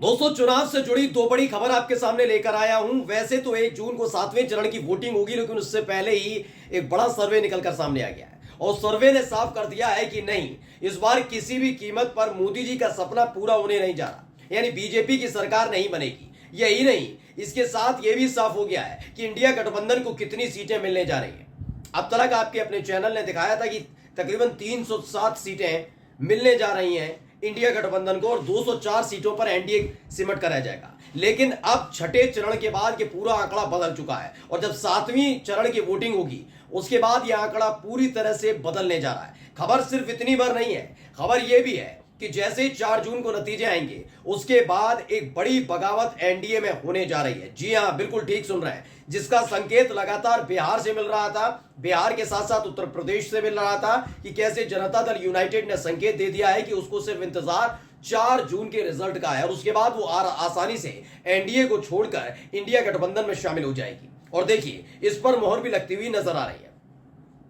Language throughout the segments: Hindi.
दोस्तों, चुनाव से जुड़ी दो बड़ी खबर आपके सामने लेकर आया हूं। वैसे तो 1 जून को 7वें चरण की वोटिंग होगी, लेकिन उससे पहले ही एक बड़ा सर्वे निकलकर सामने आ गया है और सर्वे ने साफ कर दिया है कि नहीं, इस बार किसी भी कीमत पर मोदी जी का सपना पूरा होने नहीं जा रहा। यानी बीजेपी की सरकार नहीं बनेगी। यही नहीं, इसके साथ यह भी साफ हो गया है कि इंडिया गठबंधन को कितनी सीटें मिलने जा रही हैं। अब तक आपके अपने चैनल ने दिखाया था कि तकरीबन 307 सीटें मिलने जा रही हैं इंडिया गठबंधन को और 204 सीटों पर एनडीए सिमट कर रह जाएगा। लेकिन अब छठे चरण के बाद ये पूरा आंकड़ा बदल चुका है और जब 7वीं चरण की वोटिंग होगी उसके बाद यह आंकड़ा पूरी तरह से बदलने जा रहा है। खबर सिर्फ इतनी भर नहीं है, खबर यह भी है कि जैसे ही 4 जून को नतीजे आएंगे उसके बाद एक बड़ी बगावत एनडीए में होने जा रही है। जी हां, बिल्कुल ठीक सुन रहे हैं, जिसका संकेत लगातार बिहार से मिल रहा था, बिहार के साथ साथ उत्तर प्रदेश से मिल रहा था कि कैसे जनता दल यूनाइटेड ने संकेत दे दिया है कि उसको सिर्फ इंतजार 4 जून के रिजल्ट का है और उसके बाद वो आसानी से एनडीए को छोड़कर इंडिया गठबंधन में शामिल हो जाएगी। और देखिए, इस पर मोहर भी लगती हुई नजर आ रही है।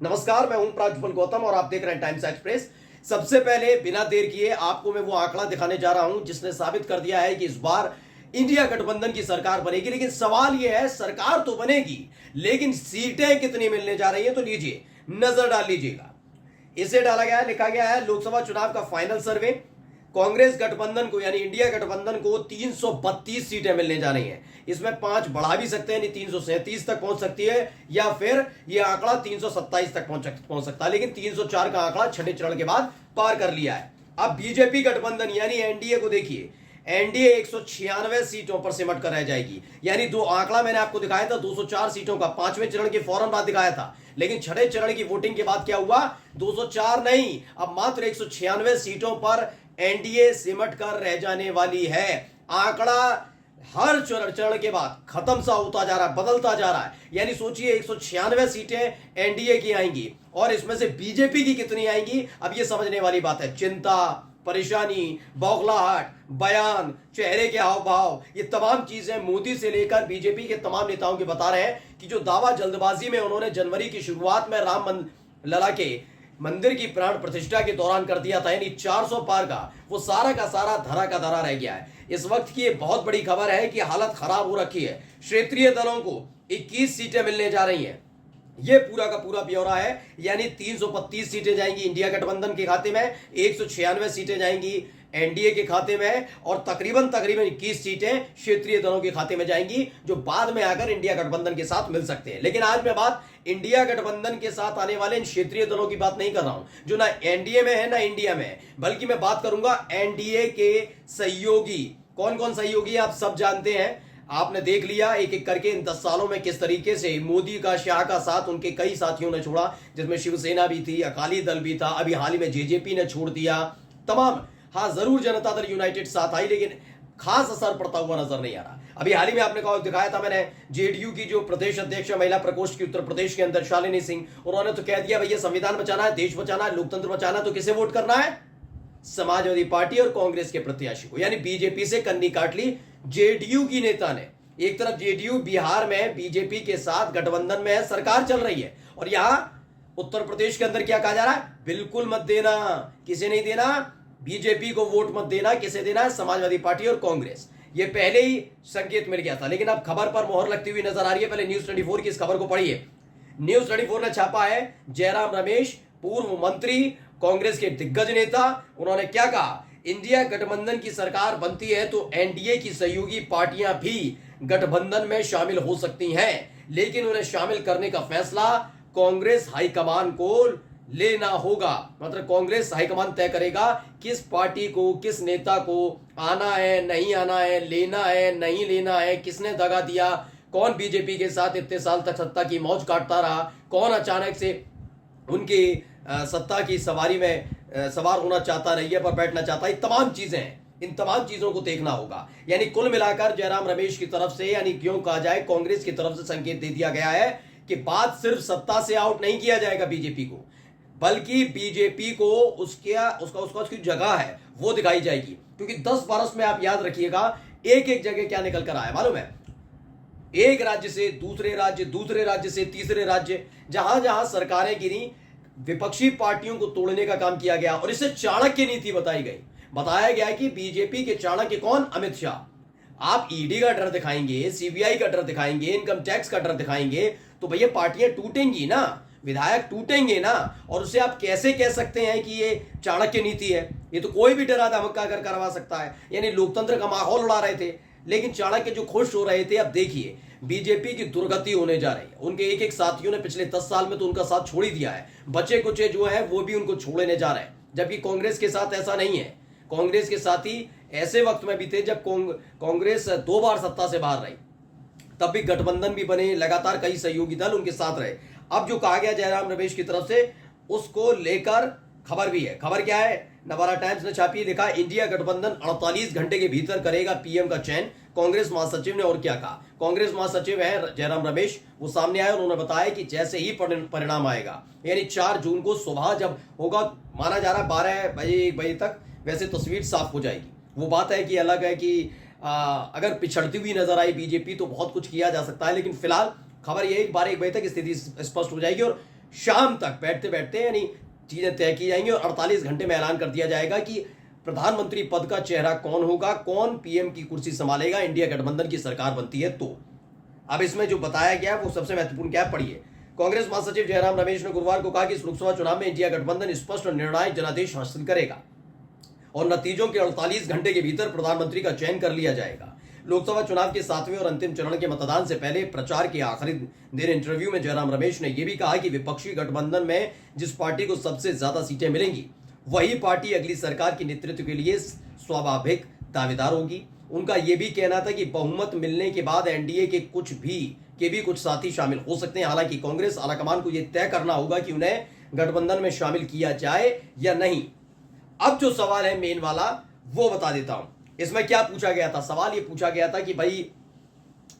नमस्कार, मैं हूं प्राज्वल गौतम और आप देख रहे हैं टाइम्स एक्सप्रेस। सबसे पहले बिना देर किए आपको मैं वो आंकड़ा दिखाने जा रहा हूं जिसने साबित कर दिया है कि इस बार इंडिया गठबंधन की सरकार बनेगी। लेकिन सवाल यह है, सरकार तो बनेगी लेकिन सीटें कितनी मिलने जा रही है, तो लीजिए नजर डाल लीजिएगा। इसे डाला गया है, लिखा गया है लोकसभा चुनाव का फाइनल सर्वे। कांग्रेस गठबंधन को यानी इंडिया गठबंधन को 332 सीटें मिलने जा रही हैं। इसमें 5 बढ़ा भी सकते हैं, 337 तक पहुंच सकती है या फिर यह आंकड़ा 327 तक पहुंच सकता है, लेकिन 304 का आंकड़ा छठे चरण के बाद पार कर लिया है। अब बीजेपी गठबंधन यानी एनडीए को देखिए, एनडीए 196 सीटों पर सिमट कर रह जाएगी। यानी दो आंकड़ा मैंने आपको दिखाया था 204 सीटों का 5वें चरण के फौरन बाद दिखाया था, लेकिन छठे चरण की वोटिंग के बाद क्या हुआ, 204 नहीं, अब मात्र 196 सीटों पर एनडीए सिमट कर रह जाने वाली है। आंकड़ा हर चरण के बाद खत्म सा होता जा रहा है, बदलता जा रहा है। यानी सोचिए 196 सीटें एनडीए की आएंगी और इसमें से बीजेपी की कितनी आएंगी, अब ये समझने वाली बात है। चिंता, परेशानी, बौखलाहट, बयान, चेहरे के हाव भाव, ये तमाम चीजें मोदी से लेकर बीजेपी के तमाम नेताओं के बता रहे हैं कि जो दावा जल्दबाजी में उन्होंने जनवरी की शुरुआत में राम लला के मंदिर की प्राण प्रतिष्ठा के दौरान कर दिया था, यानी 400 पार का, वो सारा का सारा धरा का धरा रह गया है। इस वक्त की ये बहुत बड़ी खबर है कि हालत खराब हो रखी है। क्षेत्रीय दलों को 21 सीटें मिलने जा रही हैं। ये पूरा का पूरा ब्यौरा है। यानी 332 सीटें जाएंगी इंडिया गठबंधन के खाते में, 196 सीटें जाएंगी एनडीए के खाते में और तकरीबन 21 सीटें क्षेत्रीय दलों के खाते में जाएंगी, जो बाद में आकर इंडिया गठबंधन के साथ मिल सकते हैं। लेकिन आज मैं बात इंडिया गठबंधन के साथ आने वाले इन क्षेत्रीय दलों की बात नहीं कर रहा हूं, जो ना एनडीए में है ना इंडिया में है, बल्कि मैं बात करूंगा एनडीए के सहयोगी। कौन कौन सहयोगी आप सब जानते हैं, आपने देख लिया एक एक करके इन 10 सालों में किस तरीके से मोदी का, शाह का साथ उनके कई साथियों ने छोड़ा, जिसमें शिवसेना भी थी, अकाली दल भी था, अभी हाल ही में जेजेपी ने छोड़ दिया, तमाम। हाँ, जरूर जनता दल यूनाइटेड साथ आई, लेकिन खास असर पड़ता हुआ नजर नहीं आ रहा। अभी हाल ही में आपने कहा, दिखाया था मैंने, जेडीयू की जो प्रदेश अध्यक्ष महिला प्रकोष्ठ की उत्तर प्रदेश के अंदर शालिनी सिंह, उन्होंने तो कह दिया भैया संविधान बचाना है, देश बचाना है, लोकतंत्र बचाना है, तो किसे वोट करना है, समाजवादी पार्टी और कांग्रेस के प्रत्याशी को। यानी बीजेपी से कन्नी काट ली जेडीयू की नेता ने। एक तरफ जेडीयू बिहार में बीजेपी के साथ गठबंधन में है, सरकार चल रही है, और यहां उत्तर प्रदेश के अंदर क्या कहा जा रहा है, बिल्कुल मत देना, किसे नहीं देना, बीजेपी को वोट मत देना, किसे देना है, समाजवादी पार्टी और कांग्रेस। ये पहले ही संकेत मिल गया था, लेकिन अब खबर पर मोहर लगती हुई नजर आ रही है। पहले न्यूज 24 की इस खबर को पढ़िए। न्यूज 24 ने छापा है, जयराम रमेश, पूर्व मंत्री, कांग्रेस के दिग्गज नेता, उन्होंने क्या कहा, इंडिया गठबंधन की सरकार बनती है तो एनडीए की सहयोगी पार्टियां भी गठबंधन में शामिल हो सकती हैं, लेकिन उन्हें शामिल करने का फैसला कांग्रेस हाईकमान को लेना होगा। मतलब कांग्रेस हाईकमान तय करेगा किस पार्टी को, किस नेता को आना है, नहीं आना है, लेना है, नहीं लेना है, किसने दगा दिया, कौन बीजेपी के साथ इतने साल तक सत्ता की मौज काटता रहा, कौन अचानक से उनकी सत्ता की सवारी में सवार होना चाहता, रैया पर बैठना चाहता, ये तमाम चीजें हैं, इन तमाम चीजों को देखना होगा। यानी कुल मिलाकर जयराम रमेश की तरफ से, यानी क्यों कहा जाए कांग्रेस की तरफ से संकेत दे दिया गया है कि बात सिर्फ सत्ता से आउट नहीं किया जाएगा बीजेपी को, बल्कि बीजेपी को उसकी जगह है वो दिखाई जाएगी। क्योंकि 10 बरस में आप याद रखिएगा एक एक जगह क्या निकल कर आया मालूम है, एक राज्य से दूसरे राज्य, दूसरे राज्य से तीसरे राज्य, जहां जहां सरकारें गिरी, विपक्षी पार्टियों को तोड़ने का काम किया गया और इसे चाणक्य नीति बताई गई। बताया गया कि बीजेपी के चाणक्य कौन? अमित शाह। आप ईडी का डर दिखाएंगे, सीबीआई का डर दिखाएंगे, इनकम टैक्स का डर दिखाएंगे, तो भैया पार्टियां टूटेंगी ना, विधायक टूटेंगे ना। और उसे आप कैसे कह सकते हैं कि ये चाणक्य नीति है? ये तो कोई भी डरा धमका कर करवा सकता है। यानी लोकतंत्र का माहौल उड़ा रहे थे, लेकिन चाणक्य जो खुश हो रहे थे, अब देखिए बीजेपी की दुर्गति होने जा रही है। उनके एक एक साथियों ने पिछले 10 साल में तो उनका साथ छोड़ ही दिया है, बचे कुचे जो है वो भी उनको छोड़ने जा रहे हैं। जबकि कांग्रेस के साथ ऐसा नहीं है। कांग्रेस के साथी ऐसे वक्त में भी थे जब कांग्रेस 2 बार सत्ता से बाहर रही, तब भी गठबंधन भी बने, लगातार कई सहयोगी दल उनके साथ रहे। अब जो कहा गया जयराम रमेश की तरफ से, उसको लेकर खबर भी है। खबर क्या है? नवारा टाइम्स ने छापी, लिखा इंडिया गठबंधन 48 घंटे के भीतर करेगा पीएम का चयन। कांग्रेस महासचिव ने और क्या कहा? कांग्रेस महासचिव है जयराम रमेश, वो सामने आए और उन्होंने बताया कि जैसे ही परिणाम आएगा, यानी 4 जून को सुबह जब होगा, माना जा रहा है 12 बजे 1 बजे तक, वैसे तस्वीर साफ हो जाएगी। वो बात है कि अलग है कि अगर पिछड़ती हुई नजर आई बीजेपी तो बहुत कुछ किया जा सकता है, लेकिन फिलहाल खबर यह है कि 12-1 बजे तक स्थिति स्पष्ट हो जाएगी और शाम तक बैठते बैठते यानी चीजें तय की जाएंगी और 48 घंटे में ऐलान कर दिया जाएगा कि प्रधानमंत्री पद का चेहरा कौन होगा, कौन पीएम की कुर्सी संभालेगा इंडिया गठबंधन की सरकार बनती है तो। अब इसमें जो बताया गया वो सबसे महत्वपूर्ण क्या? पढ़िए। कांग्रेस महासचिव जयराम रमेश ने गुरुवार को कहा कि इस लोकसभा चुनाव में इंडिया गठबंधन स्पष्ट और निर्णायक जनादेश हासिल करेगा और नतीजों के 48 घंटे के भीतर प्रधानमंत्री का चयन कर लिया जाएगा। लोकसभा चुनाव के 7वें और अंतिम चरण के मतदान से पहले प्रचार के आखिरी दिन इंटरव्यू में जयराम रमेश ने यह भी कहा कि विपक्षी गठबंधन में जिस पार्टी को सबसे ज्यादा सीटें मिलेंगी, वही पार्टी अगली सरकार के नेतृत्व के लिए स्वाभाविक दावेदार होगी। उनका यह भी कहना था कि बहुमत मिलने के बाद एनडीए के कुछ साथी शामिल हो सकते हैं। हालांकि कांग्रेस आलाकमान को यह तय करना होगा कि उन्हें गठबंधन में शामिल किया जाए या नहीं। अब जो सवाल है मेन वाला, वो बता देता हूं। इसमें क्या पूछा गया था? सवाल ये पूछा गया था कि भाई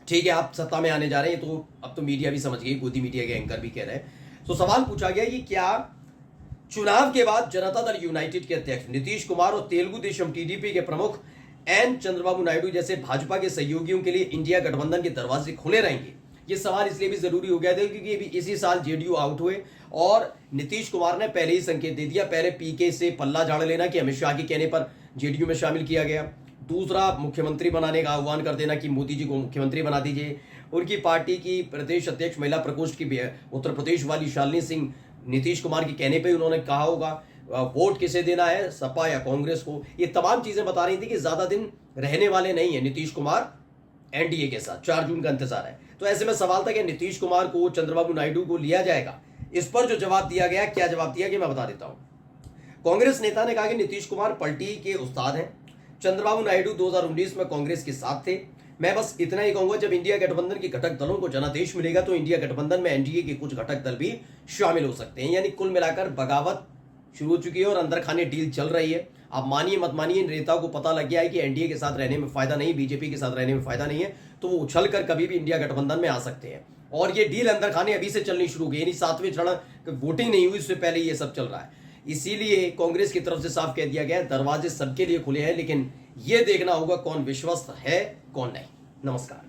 ठीक है, आप सत्ता में आने जा रहे हैं, तो अब तो मीडिया भी समझ गई, गोदी मीडिया के एंकर भी कह रहे हैं। तो सवाल पूछा गया कि क्या चुनाव के बाद जनता दल यूनाइटेड के अध्यक्ष नीतीश कुमार और तेलुगु देशम टीडीपी के प्रमुख एन चंद्रबाबू नायडू जैसे भाजपा के सहयोगियों के लिए इंडिया गठबंधन के दरवाजे खुले रहेंगे? ये सवाल इसलिए भी जरूरी हो गया था क्योंकि अभी इसी साल जेडीयू आउट हुए और नीतीश कुमार ने पहले ही संकेत दे दिया, पहले पीके से पल्ला झाड़ लेना कि अमित शाह के कहने पर जेडीयू में शामिल किया गया। दूसरा, मुख्यमंत्री बनाने का आह्वान कर देना कि मोदी जी को मुख्यमंत्री बना दीजिए। उनकी पार्टी की प्रदेश अध्यक्ष महिला प्रकोष्ठ की उत्तर प्रदेश वाली शालिनी सिंह, नीतीश कुमार के कहने पे उन्होंने कहा होगा वोट किसे देना है, सपा या कांग्रेस को। ये तमाम चीजें बता रही थी कि ज्यादा दिन रहने वाले नहीं है नीतीश कुमार एनडीए के साथ, 4 जून का इंतजार है। तो ऐसे में सवाल था कि नीतीश कुमार को, चंद्रबाबू नायडू को लिया जाएगा। इस पर जो जवाब दिया गया, क्या जवाब दिया गया मैं बता देता हूं। कांग्रेस नेता ने कहा कि नीतीश कुमार पलटी के उस्ताद हैं, चंद्रबाबू नायडू 2019 में कांग्रेस के साथ थे। मैं बस इतना ही कहूंगा, जब इंडिया गठबंधन के घटक दलों को जनादेश मिलेगा तो इंडिया गठबंधन में एनडीए के कुछ घटक दल भी शामिल हो सकते हैं। यानी कुल मिलाकर बगावत शुरू हो चुकी है और अंदर खाने डील चल रही है। आप मानिए मत मानिए, नेताओं को पता लग गया है कि एनडीए के साथ रहने में फायदा नहीं, बीजेपी के साथ रहने में फायदा नहीं है, तो वो उछल कर कभी भी इंडिया गठबंधन में आ सकते हैं। और ये डील अंदर खाने अभी से चलनी शुरू हो गई, यानी 7वें चरण वोटिंग नहीं हुई उससे पहले ये सब चल रहा है। इसीलिए कांग्रेस की तरफ से साफ कह दिया गया, दरवाजे सबके लिए खुले हैं, लेकिन ये देखना होगा कौन विश्वस्त है कौन नहीं। नमस्कार।